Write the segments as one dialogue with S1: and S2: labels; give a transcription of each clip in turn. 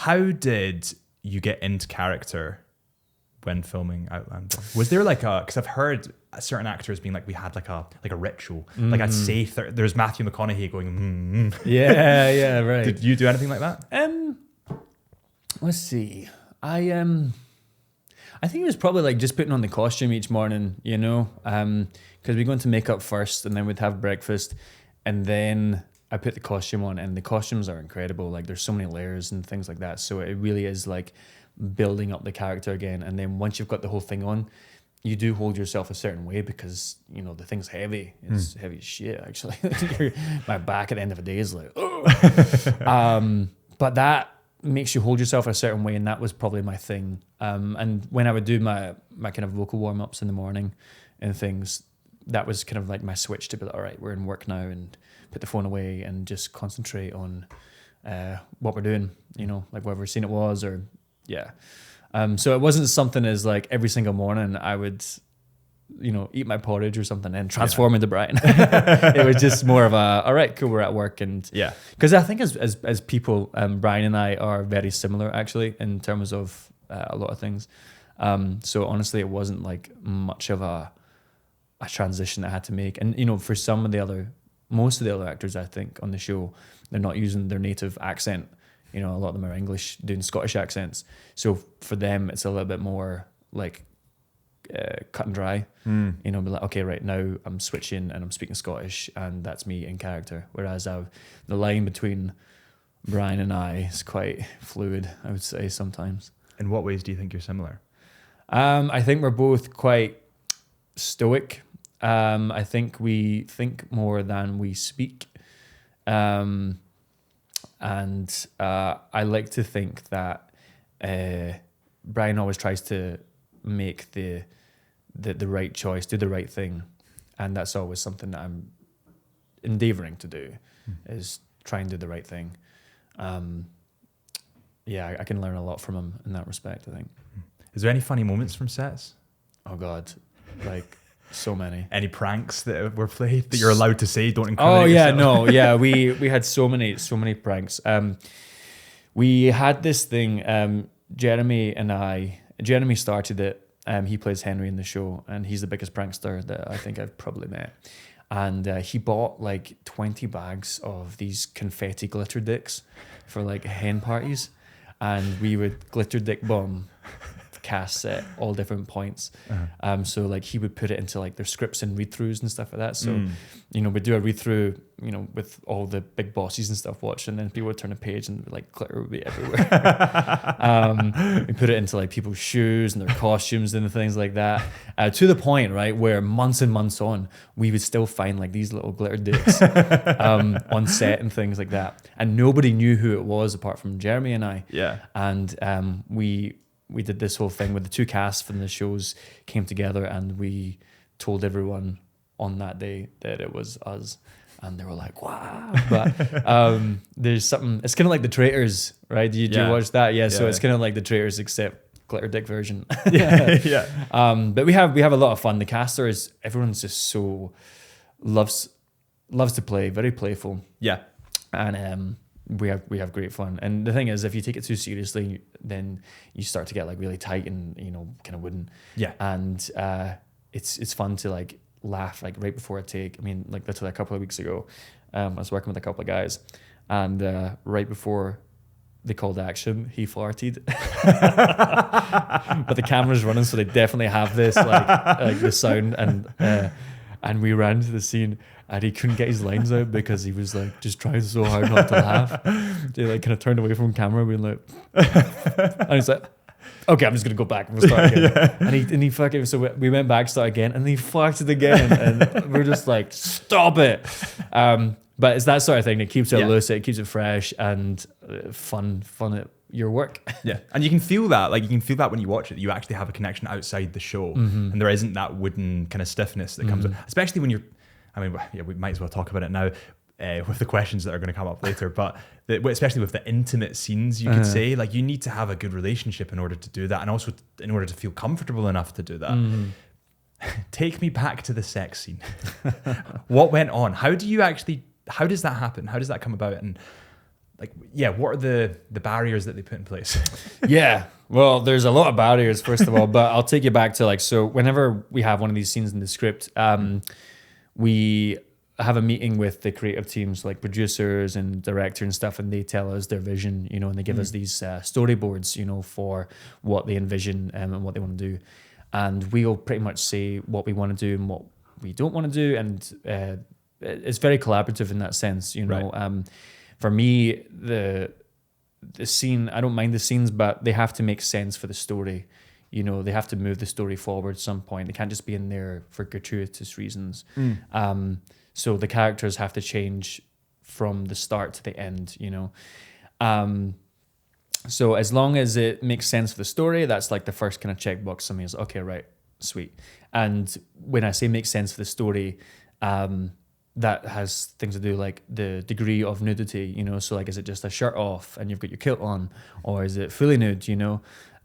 S1: How did you get into character when filming Outlander? Was there like because I've heard certain actors being like, we had like a ritual. Like I'd say, there's Matthew McConaughey going,
S2: Yeah, right.
S1: Did you do anything like that?
S2: Let's see. I think it was probably like just putting on the costume each morning, you know, because we go into makeup first and then we'd have breakfast and then I put the costume on, and the costumes are incredible. Like there's so many layers and things like that. So it really is like building up the character again. And then once you've got the whole thing on, you do hold yourself a certain way because, you know, the thing's heavy. It's heavy as shit, actually. My back at the end of the day is like, oh. But that makes you hold yourself a certain way, and that was probably my thing. And when I would do my kind of vocal warm-ups in the morning and things, that was kind of like my switch to be like, all right, we're in work now, and put the phone away and just concentrate on what we're doing, you know, like whatever scene it was, or yeah. So it wasn't something as like every single morning I would, you know, eat my porridge or something and transform into Brian. It was just more of a, all right, cool, we're at work. And yeah, because I think as people, Brian and I are very similar actually in terms of a lot of things. So honestly, it wasn't like much of a transition I had to make. And, you know, for most of the other actors, I think on the show, they're not using their native accent. You know, a lot of them are English doing Scottish accents. So for them, it's a little bit more like cut and dry. You know, be like, okay, right now I'm switching and I'm speaking Scottish and that's me in character. Whereas the line between Brian and I is quite fluid, I would say sometimes.
S1: In what ways do you think you're similar?
S2: I think we're both quite stoic. I think we think more than we speak. And I like to think that Brian always tries to make the right choice, do the right thing, and that's always something that I'm endeavoring to do, is try and do the right thing. Yeah, I can learn a lot from him in that respect, I think.
S1: Is there any funny moments from sets?
S2: Oh God, like so many.
S1: Any pranks that were played that you're allowed to say? Don't incriminate yourself.
S2: No, yeah, we had so many pranks. We had this thing. Jeremy started it. He plays Henry in the show, and he's the biggest prankster that I think I've probably met. And he bought like 20 bags of these confetti glitter dicks for like hen parties, and we would glitter dick bomb casts at all different points. So like he would put it into like their scripts and read-throughs and stuff like that. So, you know, we'd do a read-through, you know, with all the big bosses and stuff watching, and then people would turn a page and like glitter would be everywhere. We put it into like people's shoes and their costumes and things like that. To the point, right, where months and months on, we would still find like these little glitter dicks on set and things like that. And nobody knew who it was apart from Jeremy and I.
S1: Yeah.
S2: And we did this whole thing with the two casts from the shows came together, and we told everyone on that day that it was us, and they were like, wow. But there's something, it's kind of like the Traitors, right? Do you watch that? Yeah, so it's kind of like the Traitors except glitter dick version.
S1: Yeah.
S2: But we have a lot of fun. The casters, everyone's just so loves to play, very playful.
S1: Yeah.
S2: And we have great fun. And the thing is, if you take it too seriously, then you start to get like really tight and, you know, kind of wooden.
S1: Yeah.
S2: And it's fun to like laugh like right before a take. I mean, like literally a couple of weeks ago, I was working with a couple of guys, and right before they called action, he farted. But the camera's running, so they definitely have this like the sound, and we ran to the scene, and he couldn't get his lines out because he was like just trying so hard not to laugh. They like kind of turned away from camera, being like, and he's like, okay, I'm just gonna go back and we'll start again. Yeah. And he fucking, so we went back, start again, and he farted again, and we're just like, stop it. But it's that sort of thing that keeps it loose, it keeps it fresh and fun at your work.
S1: Yeah, and you can feel that, like you can feel that when you watch it, you actually have a connection outside the show, and there isn't that wooden kind of stiffness that comes, especially when you're, I mean, yeah, we might as well talk about it now with the questions that are going to come up later, but especially with the intimate scenes, you could say, like you need to have a good relationship in order to do that, and also in order to feel comfortable enough to do that. Take me back to the sex scene. What went on? How does that happen? How does that come about? And what are the barriers that they put in place?
S2: Yeah, well, there's a lot of barriers, first of all, but I'll take you back to so whenever we have one of these scenes in the script, we have a meeting with the creative teams, like producers and director and stuff, and they tell us their vision, and they give us these storyboards, for what they envision and what they want to do. And we'll pretty much say what we want to do and what we don't want to do. And it's very collaborative in that sense,
S1: Right.
S2: For me, the scene, I don't mind the scenes, but they have to make sense for the story. They have to move the story forward at some point. They can't just be in there for gratuitous reasons. So the characters have to change from the start to the end, So as long as it makes sense for the story, that's like the first kind of checkbox. Something is okay, right, sweet. And when I say make sense for the story, that has things to do like the degree of nudity, so is it just a shirt off and you've got your kilt on, or is it fully nude,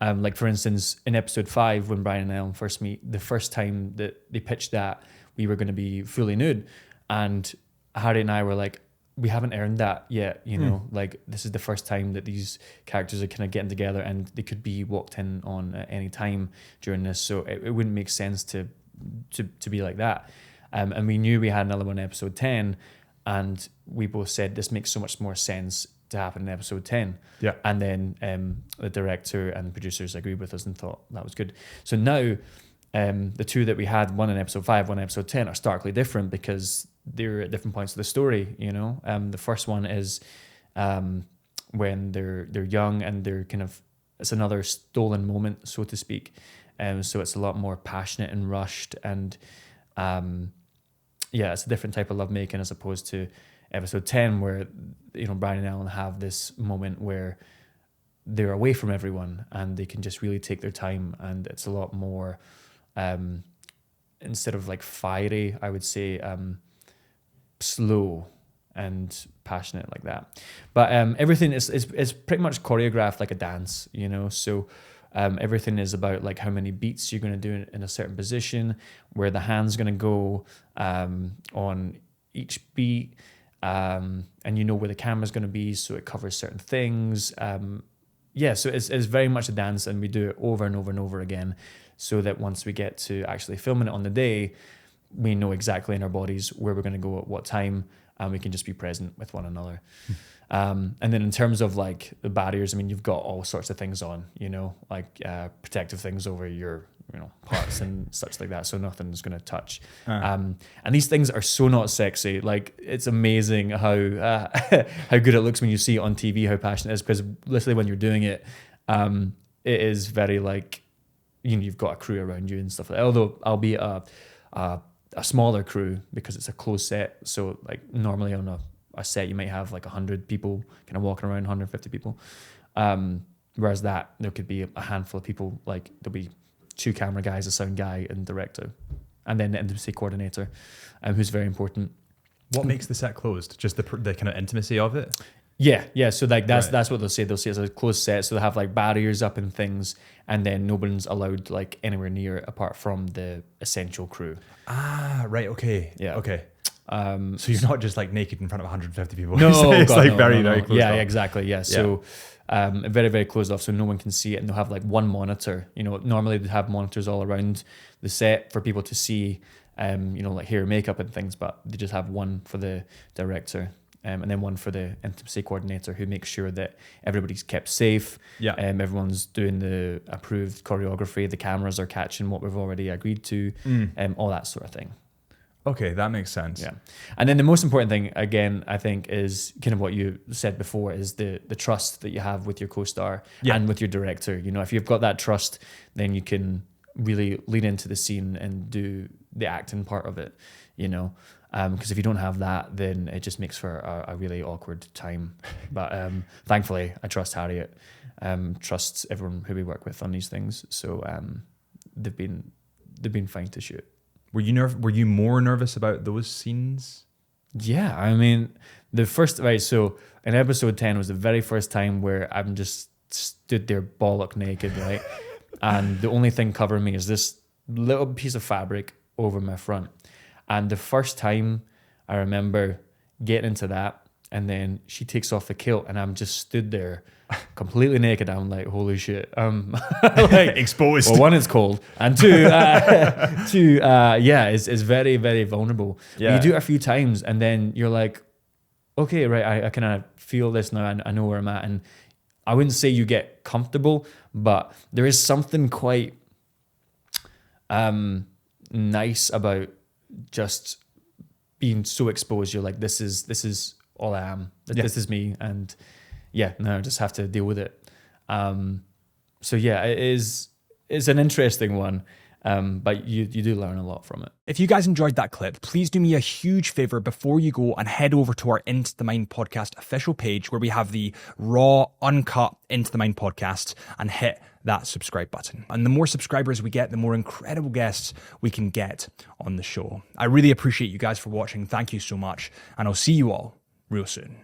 S2: like for instance in episode 5 when Brian and Ellen first meet, the first time that they pitched that we were going to be fully nude, and Harry and I were like, we haven't earned that yet, this is the first time that these characters are kind of getting together and they could be walked in on at any time during this, so it wouldn't make sense to be like that. And we knew we had another one in episode 10, and we both said this makes so much more sense to happen in episode 10.
S1: Yeah.
S2: And then the director and producers agreed with us and thought that was good. So now the two that we had, one in episode 5, one in episode 10, are starkly different because they're at different points of the story, The first one is when they're young and they're kind of, it's another stolen moment, so to speak. So it's a lot more passionate and rushed, and it's a different type of lovemaking as opposed to episode 10 where Brian and Ellen have this moment where they're away from everyone and they can just really take their time, and it's a lot more instead of like fiery, I would say slow and passionate like that. But everything is pretty much choreographed like a dance, so everything is about like how many beats you're going to do in a certain position, where the hand's going to go on each beat, and where the camera's going to be, so it covers certain things. So it's very much a dance, and we do it over and over and over again, so that once we get to actually filming it on the day, we know exactly in our bodies where we're going to go at what time, and we can just be present with one another. And then in terms of like the barriers, I mean, you've got all sorts of things on, like protective things over your, parts and such like that, so nothing's going to touch. And these things are so not sexy. Like, it's amazing how how good it looks when you see it on TV, how passionate it is, because literally when you're doing it, it is very like, you've got a crew around you and stuff like that. Although I'll be a smaller crew because it's a closed set. So like normally on a set you might have like 100 people kind of walking around, 150 people. Whereas that there could be a handful of people, like there'll be 2 camera guys, a sound guy and director, and then the intimacy coordinator, who's very important.
S1: What makes the set closed? Just the kind of intimacy of it?
S2: Yeah. So like that's what they'll say. They'll say it's a closed set, so they'll have like barriers up and things, and then no one's allowed like anywhere near it apart from the essential crew.
S1: Ah, right. Okay.
S2: Yeah.
S1: Okay. So you're not just like naked in front of 150 people.
S2: No,
S1: it's
S2: God,
S1: like
S2: no,
S1: very
S2: no.
S1: close.
S2: Yeah,
S1: off.
S2: exactly. Yeah. So very, very closed off, so no one can see it, and they'll have like one monitor. Normally they have monitors all around the set for people to see, like hair, makeup and things, but they just have one for the director. And then one for the intimacy coordinator, who makes sure that everybody's kept safe.
S1: Yeah.
S2: Everyone's doing the approved choreography. The cameras are catching what we've already agreed to, all that sort of thing.
S1: Okay, that makes sense.
S2: Yeah. And then the most important thing, again, I think, is kind of what you said before, is the trust that you have with your co-star and with your director. If you've got that trust, then you can really lean into the scene and do the acting part of it, because if you don't have that, then it just makes for a really awkward time. But thankfully, I trust Harriet, trusts everyone who we work with on these things. So they've been fine to shoot.
S1: Were you more nervous about those scenes?
S2: Yeah, I mean, so in episode 10 was the very first time where I'm just stood there bollock naked, right? And the only thing covering me is this little piece of fabric over my front. And the first time I remember getting into that, And then she takes off the kilt, and I'm just stood there completely naked. I'm like, holy shit. Like,
S1: exposed.
S2: Well, one, it's cold. And two, it's very, very vulnerable.
S1: Yeah.
S2: You do it a few times, and then you're like, okay, right, I kind of feel this now. I know where I'm at. And I wouldn't say you get comfortable, but there is something quite nice about just being so exposed. You're like, this is all I am. This is me. And I just have to deal with it. So yeah, it's an interesting one. But you do learn a lot from it.
S1: If you guys enjoyed that clip, please do me a huge favor before you go and head over to our Into the Mind podcast official page, where we have the raw, uncut Into the Mind podcast, and hit that subscribe button. And the more subscribers we get, the more incredible guests we can get on the show. I really appreciate you guys for watching. Thank you so much. And I'll see you all real soon.